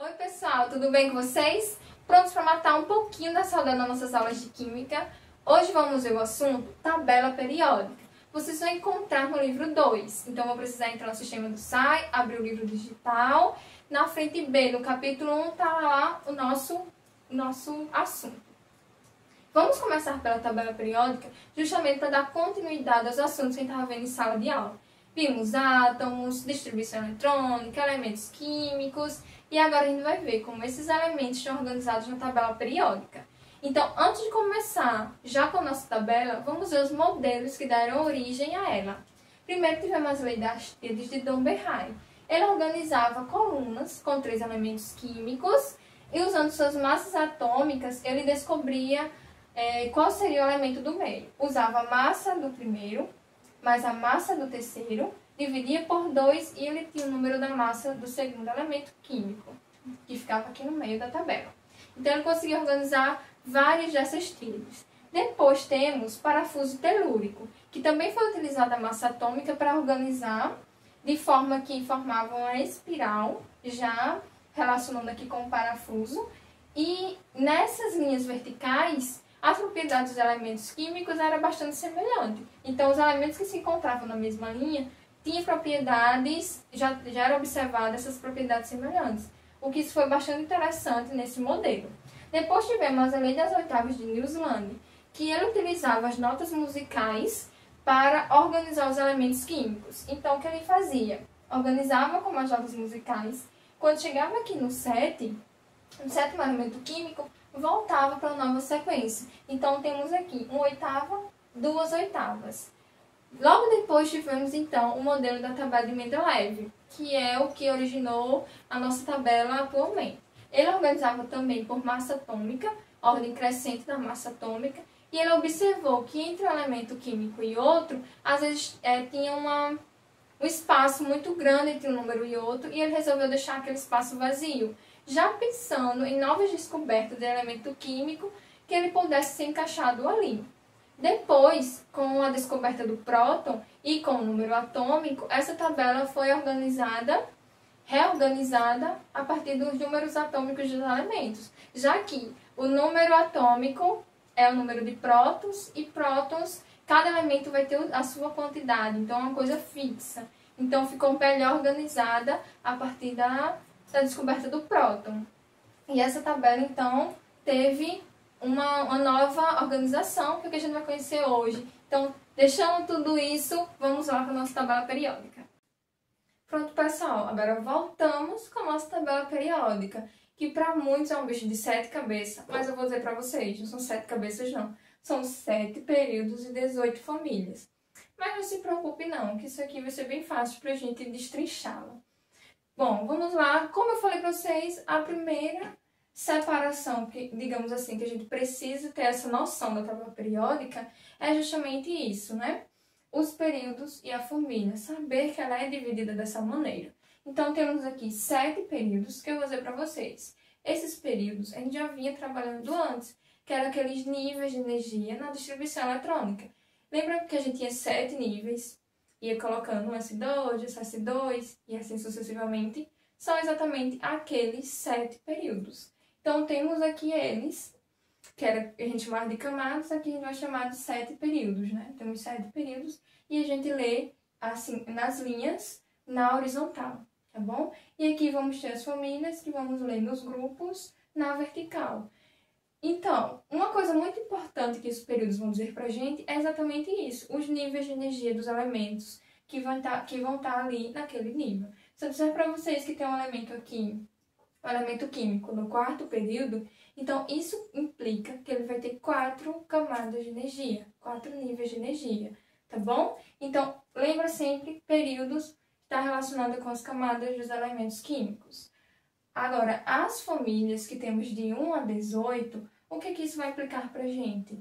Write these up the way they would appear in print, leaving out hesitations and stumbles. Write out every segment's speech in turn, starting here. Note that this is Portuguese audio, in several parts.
Oi pessoal, tudo bem com vocês? Prontos para matar um pouquinho da saudade das nossas aulas de Química? Hoje vamos ver o assunto tabela periódica. Vocês vão encontrar no livro 2, então vou precisar entrar no sistema do SAI, abrir o livro digital. Na frente B, no capítulo 1, está lá o nosso assunto. Vamos começar pela tabela periódica, justamente para dar continuidade aos assuntos que a gente estava vendo em sala de aula. Vimos átomos, distribuição eletrônica, elementos químicos, e agora a gente vai ver como esses elementos estão organizados na tabela periódica. Então, antes de começar já com a nossa tabela, vamos ver os modelos que deram origem a ela. Primeiro tivemos as leis das Arquimedes de Dom Berray. Ele organizava colunas com 3 elementos químicos e usando suas massas atômicas, ele descobria qual seria o elemento do meio. Usava a massa do primeiro mais a massa do terceiro, dividia por 2 e ele tinha o número da massa do segundo elemento químico, que ficava aqui no meio da tabela. Então ele conseguia organizar várias dessas tríades. Depois temos parafuso telúrico, que também foi utilizada a massa atômica para organizar, de forma que formava uma espiral, já relacionando aqui com o parafuso. E nessas linhas verticais, as propriedades dos elementos químicos eram bastante semelhantes. Então, os elementos que se encontravam na mesma linha tinham propriedades, já eram observadas essas propriedades semelhantes, o que isso foi bastante interessante nesse modelo. Depois tivemos a lei das oitavas de Newsland, que ele utilizava as notas musicais para organizar os elementos químicos. Então, o que ele fazia? Organizava como as notas musicais. Quando chegava aqui no sétimo elemento químico, voltava para uma nova sequência. Então, temos aqui 1/8, 2/8. Logo depois tivemos, então, o modelo da tabela de Mendeleev, que é o que originou a nossa tabela atualmente. Ele organizava também por massa atômica, ordem crescente da massa atômica, e ele observou que entre um elemento químico e outro, às vezes tinha um espaço muito grande entre um número e outro, e ele resolveu deixar aquele espaço vazio, já pensando em novas descobertas de elemento químico que ele pudesse ser encaixado ali. Depois, com a descoberta do próton e com o número atômico, essa tabela foi reorganizada a partir dos números atômicos dos elementos, já que o número atômico é o número de prótons e prótons, cada elemento vai ter a sua quantidade, então é uma coisa fixa. Então ficou melhor organizada a partir da descoberta do próton. E essa tabela, então, teve uma nova organização, que é o que a gente vai conhecer hoje. Então, deixando tudo isso, vamos lá para a nossa tabela periódica. Pronto, pessoal, agora voltamos com a nossa tabela periódica, que para muitos é um bicho de 7 cabeças, mas eu vou dizer para vocês, não são 7 cabeças não, são 7 períodos e 18 famílias. Mas não se preocupe não, que isso aqui vai ser bem fácil para a gente destrinchá-lo. Bom, vamos lá. Como eu falei para vocês, a primeira separação, que, digamos assim, que a gente precisa ter essa noção da tabela periódica é justamente isso, né? Os períodos e a família. Saber que ela é dividida dessa maneira. Então, temos aqui 7 períodos que eu vou dizer para vocês. Esses períodos a gente já vinha trabalhando antes, que eram aqueles níveis de energia na distribuição eletrônica. Lembra que a gente tinha 7 níveis? Ia colocando um S2, S2 e assim sucessivamente, são exatamente aqueles 7 períodos. Então, temos aqui eles, que a gente chamava de camadas, aqui a gente vai chamar de 7 períodos, né? Temos 7 períodos e a gente lê assim, nas linhas, na horizontal, tá bom? E aqui vamos ter as famílias que vamos ler nos grupos, na vertical. Então, uma coisa muito importante que esses períodos vão dizer pra gente é exatamente isso, os níveis de energia dos elementos que vão estar ali naquele nível. Se eu disser para vocês que tem um elemento aqui, um elemento químico no 4º período, então isso implica que ele vai ter 4 camadas de energia, 4 níveis de energia, tá bom? Então, lembra sempre, períodos está relacionado com as camadas dos elementos químicos. Agora, as famílias que temos de 1 a 18, o que isso vai implicar para a gente?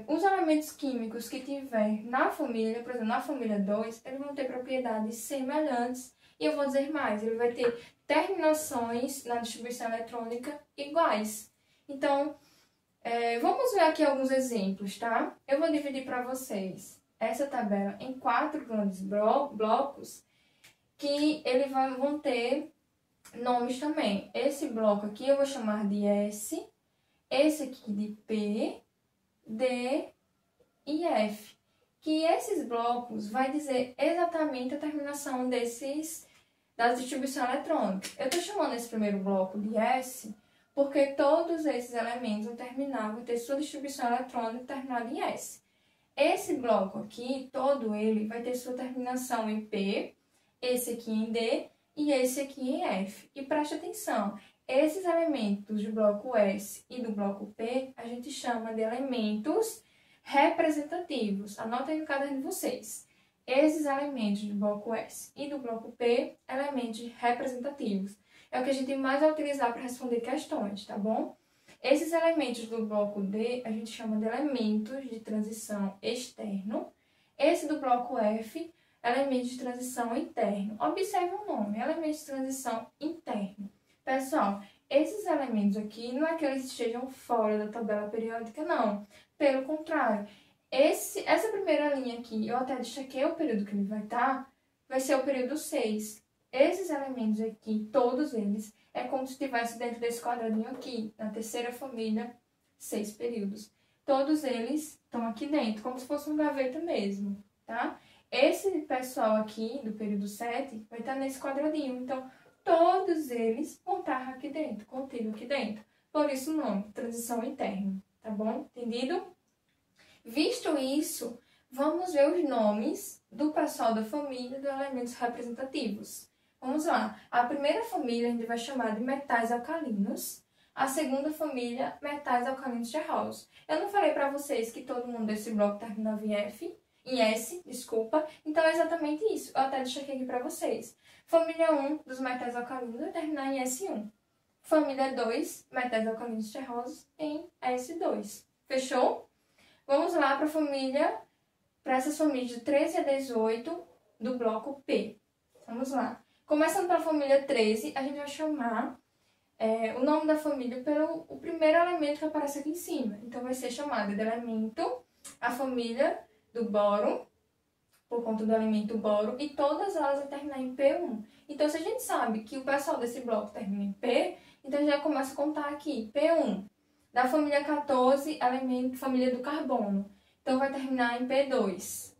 Os elementos químicos que tiver na família, por exemplo, na família 2, eles vão ter propriedades semelhantes. E eu vou dizer mais, ele vai ter terminações na distribuição eletrônica iguais. Então, vamos ver aqui alguns exemplos, tá? Eu vou dividir para vocês essa tabela em 4 grandes blocos que vão ter nomes também. Esse bloco aqui eu vou chamar de S, esse aqui de P, D e F. Que esses blocos vai dizer exatamente a terminação da distribuição eletrônica. Eu estou chamando esse primeiro bloco de S porque todos esses elementos vão terminar, vão ter sua distribuição eletrônica terminada em S. Esse bloco aqui, todo ele, vai ter sua terminação em P, esse aqui em D e esse aqui em F. E preste atenção, esses elementos do bloco S e do bloco P, a gente chama de elementos representativos. Anotem no caderno de vocês. Esses elementos do bloco S e do bloco P, elementos representativos. É o que a gente mais vai utilizar para responder questões, tá bom? Esses elementos do bloco D, a gente chama de elementos de transição externo. Esse do bloco F, elementos de transição interno. Observe o nome, elementos de transição interno. Pessoal, esses elementos aqui não é que eles estejam fora da tabela periódica, não. Pelo contrário, essa primeira linha aqui, eu até destaquei o período que ele vai estar, vai ser o período 6. Esses elementos aqui, todos eles, é como se estivesse dentro desse quadradinho aqui, na terceira família, 6 períodos. Todos eles estão aqui dentro, como se fosse um gaveta mesmo, tá? Esse pessoal aqui, do período 7, vai estar nesse quadradinho. Então, todos eles vão estar aqui dentro, contido aqui dentro. Por isso o nome, transição interna, tá bom? Entendido? Visto isso, vamos ver os nomes do pessoal da família de elementos representativos. Vamos lá. A primeira família a gente vai chamar de metais alcalinos. A segunda família, metais alcalinos terrosos. Eu não falei para vocês que todo mundo desse bloco terminava em S, desculpa. Então é exatamente isso. Eu até deixei aqui para vocês. Família 1 dos metais alcalinos vai terminar em S1. Família 2, metais alcalinos terrosos, em S2. Fechou? Vamos lá para essas famílias de 13 a 18 do bloco P. Vamos lá. Começando pela família 13, a gente vai chamar o nome da família pelo o primeiro elemento que aparece aqui em cima. Então, vai ser chamado de elemento, a família do boro, por conta do elemento boro, e todas elas vão terminar em P1. Então, se a gente sabe que o pessoal desse bloco termina em P, então a gente já começa a contar aqui, P1. Da família 14, elemento, família do carbono. Então, vai terminar em P2.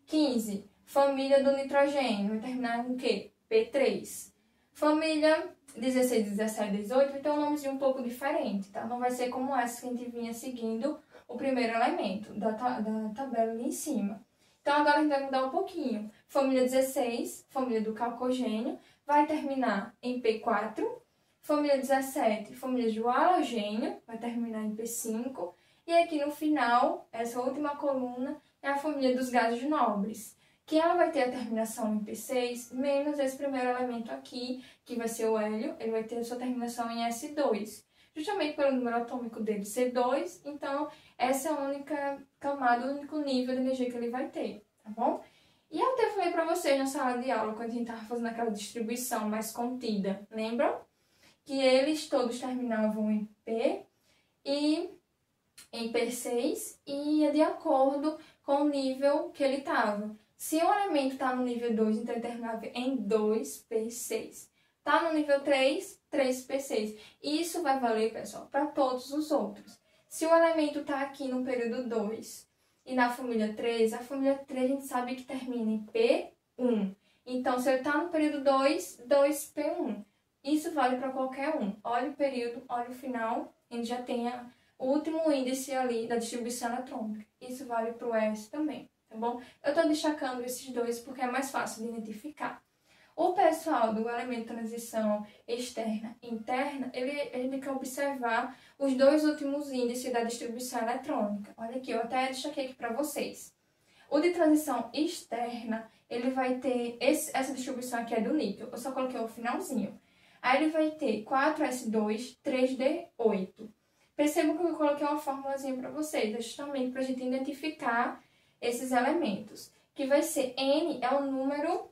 15, família do nitrogênio. Vai terminar em quê? P3. Família 16, 17, 18 vai ter um nomezinho um pouco diferente, tá? Não vai ser como essa que a gente vinha seguindo o primeiro elemento da tabela ali em cima. Então, agora a gente vai mudar um pouquinho. Família 16, família do calcogênio, vai terminar em P4. Família 17, família do halogênio, vai terminar em P5. E aqui no final, essa última coluna, é a família dos gases nobres, que ela vai ter a terminação em P6, menos esse primeiro elemento aqui, que vai ser o hélio, ele vai ter a sua terminação em S2. Justamente pelo número atômico dele ser 2, então essa é a única camada, o único nível de energia que ele vai ter, tá bom? E eu até falei para vocês na sala de aula, quando a gente estava fazendo aquela distribuição mais contida, lembram? Que eles todos terminavam em P e em P6 e ia de acordo com o nível que ele estava. Se o elemento está no nível 2, então ele terminava em 2P6. Está no nível 3, 3P6. E isso vai valer, pessoal, para todos os outros. Se o elemento está aqui no período 2 e na família 3, a família 3 a gente sabe que termina em P1. Então, se ele está no período 2, 2P1. Isso vale para qualquer um. Olha o período, olha o final, a gente já tem o último índice ali da distribuição eletrônica. Isso vale para o S também, tá bom? Eu estou destacando esses dois porque é mais fácil de identificar. O pessoal do elemento de transição externa e interna, ele tem que observar os dois últimos índices da distribuição eletrônica. Olha aqui, eu até destaquei aqui para vocês. O de transição externa, ele vai ter essa distribuição aqui é do níquel. Eu só coloquei o finalzinho. Aí ele vai ter 4S2, 3D8. Percebam que eu coloquei uma formulazinha para vocês, justamente para a gente identificar esses elementos. Que vai ser N é o número,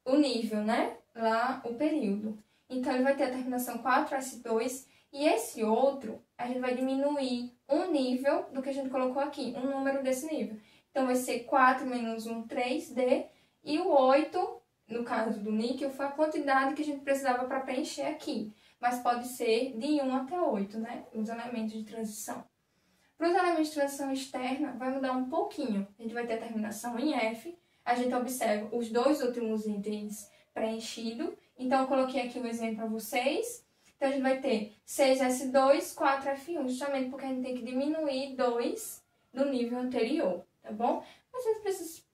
o nível, né? Lá, o período. Então, ele vai ter a terminação 4S2 e esse outro, a gente vai diminuir um nível do que a gente colocou aqui, um número desse nível. Então, vai ser 4 menos 1, 3D, e o 8, no caso do níquel, foi a quantidade que a gente precisava para preencher aqui. Mas pode ser de 1 até 8, né? Os elementos de transição. Para os elementos de transição externa, vai mudar um pouquinho. A gente vai ter a terminação em F. A gente observa os dois últimos itens preenchidos. Então, eu coloquei aqui um exemplo para vocês. Então, a gente vai ter 6S2, 4F1, justamente porque a gente tem que diminuir 2 do nível anterior, tá bom? Mas vocês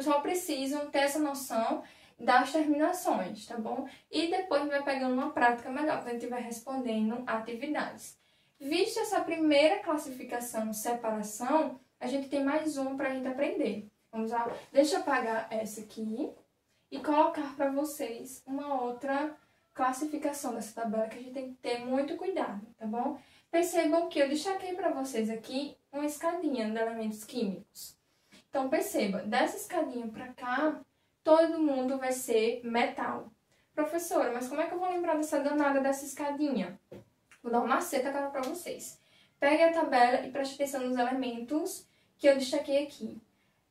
só precisam ter essa noção das terminações, tá bom? E depois a gente vai pegando uma prática melhor, quando a gente vai respondendo atividades. Vista essa primeira classificação, separação, a gente tem mais uma para a gente aprender. Vamos lá? Deixa eu apagar essa aqui e colocar para vocês uma outra classificação dessa tabela que a gente tem que ter muito cuidado, tá bom? Percebam que eu destaquei para vocês aqui uma escadinha de elementos químicos. Então, perceba, dessa escadinha para cá, todo mundo vai ser metal. Professora, mas como é que eu vou lembrar dessa danada dessa escadinha? Vou dar uma maceta agora para vocês. Pegue a tabela e preste atenção nos elementos que eu destaquei aqui.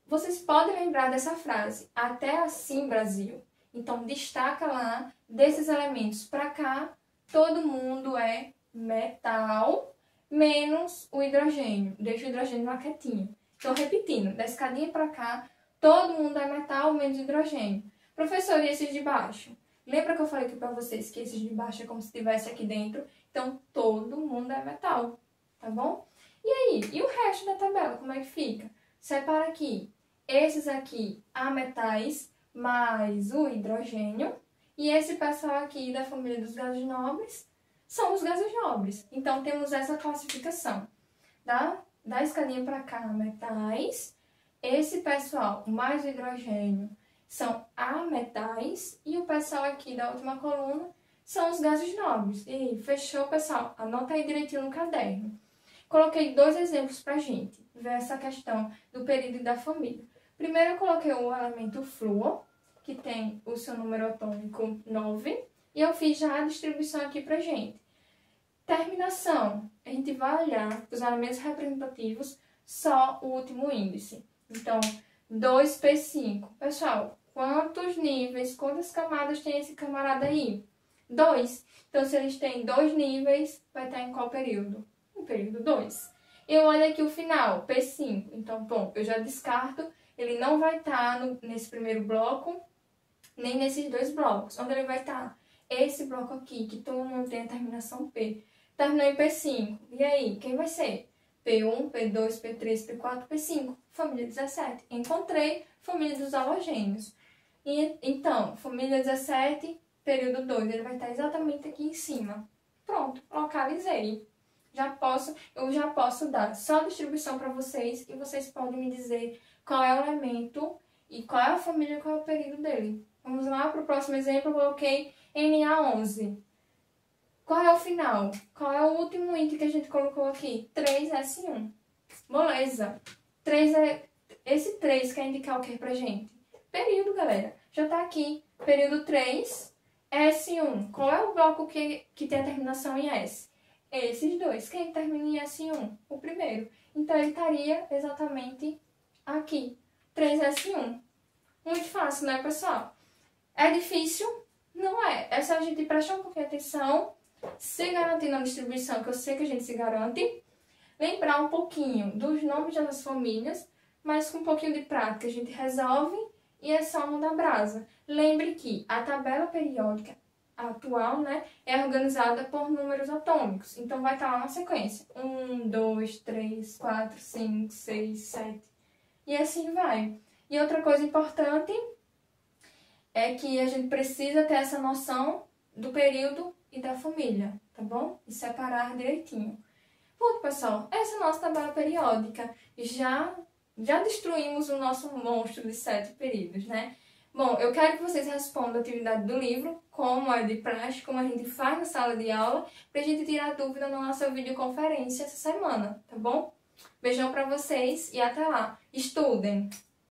Vocês podem lembrar dessa frase, até assim, Brasil. Então, destaca lá, desses elementos para cá, todo mundo é metal, menos o hidrogênio. Deixa o hidrogênio lá quietinho. Então, repetindo, da escadinha para cá, todo mundo é metal, menos hidrogênio. Professor, e esses de baixo? Lembra que eu falei aqui para vocês que esses de baixo é como se estivesse aqui dentro? Então, todo mundo é metal, tá bom? E aí, e o resto da tabela, como é que fica? Separa aqui. Esses aqui, ametais, mais o hidrogênio. E esse pessoal aqui da família dos gases nobres são os gases nobres. Então, temos essa classificação. Da escadinha para cá, metais. Esse pessoal, mais o hidrogênio, são ametais. E o pessoal aqui da última coluna são os gases nobres. E aí, fechou, pessoal? Anota aí direitinho no caderno. Coloquei 2 exemplos pra gente ver essa questão do período da família. Primeiro, eu coloquei o elemento flúor, que tem o seu número atômico 9. E eu fiz já a distribuição aqui pra gente. Terminação. A gente vai olhar os elementos representativos, só o último índice. Então, 2P5. Pessoal, quantos níveis, quantas camadas tem esse camarada aí? 2. Então, se eles têm 2 níveis, vai estar em qual período? No período 2. Eu olho aqui o final, P5. Então, bom, eu já descarto. Ele não vai estar nesse primeiro bloco, nem nesses 2 blocos. Onde ele vai estar? Esse bloco aqui, que todo mundo tem a terminação P. Terminou em P5. E aí, quem vai ser? P1, P2, P3, P4, P5. Família 17. Encontrei família dos halogênios. Então, família 17... período 2, ele vai estar exatamente aqui em cima. Pronto, localizei. Eu já posso dar só a distribuição para vocês e vocês podem me dizer qual é o elemento e qual é a família e qual é o período dele. Vamos lá para o próximo exemplo, eu coloquei Na11. Qual é o final? Qual é o último item que a gente colocou aqui? 3S1. Beleza. Esse 3 quer indicar o que pra gente? Período, galera. Já tá aqui. Período 3... S1, qual é o bloco que tem a terminação em S? Esses 2. Quem termina em S1? O primeiro. Então, ele estaria exatamente aqui. 3S1. Muito fácil, né, pessoal? É difícil? Não é. É só a gente prestar um pouquinho de atenção, se garantir na distribuição, que eu sei que a gente se garante, lembrar um pouquinho dos nomes das famílias, mas com um pouquinho de prática a gente resolve. E é só mudar a brasa. Lembre que a tabela periódica atual, né, é organizada por números atômicos. Então, vai estar lá na sequência. 1, 2, 3, 4, 5, 6, 7. E assim vai. E outra coisa importante é que a gente precisa ter essa noção do período e da família, tá bom? E separar direitinho. Pronto, pessoal. Essa é a nossa tabela periódica. Já destruímos o nosso monstro de 7 períodos, né? Bom, eu quero que vocês respondam a atividade do livro, como é de praxe, como a gente faz na sala de aula, pra gente tirar dúvida na nossa videoconferência essa semana, tá bom? Beijão pra vocês e até lá. Estudem!